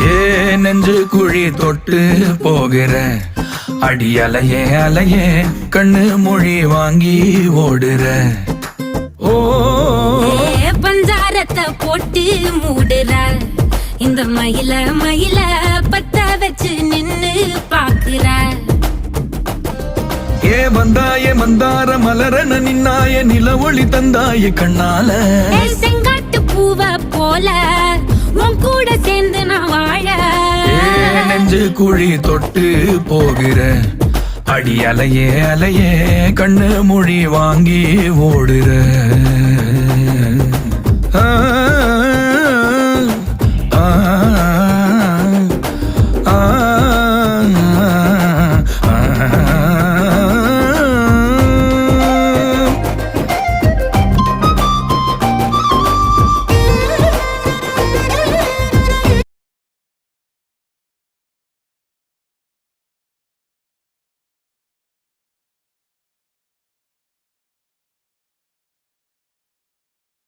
ஏ நெஞ்சு குழி தொட்டு போகிற அடி அலையே அலையே கண்ணு மொழி வாங்கி ஓடுற. ஓ பஞ்சாரத்தை போட்டு மூடுற இந்த மயில மயில பத்த வச்சு நின்னு பாக்குற. ஏ வந்தாய மந்தார மலரன நின்னாய நில ஒளி தந்தாய கண்ணால. செங்காட்டு பூவ போல உன் கூட சேர்ந்து நான் வாழ. நெஞ்சு குழி தொட்டு போகிற அடி அலையே அலையே கண்ணு மொழி வாங்கி ஓடுற. ஆ ஆ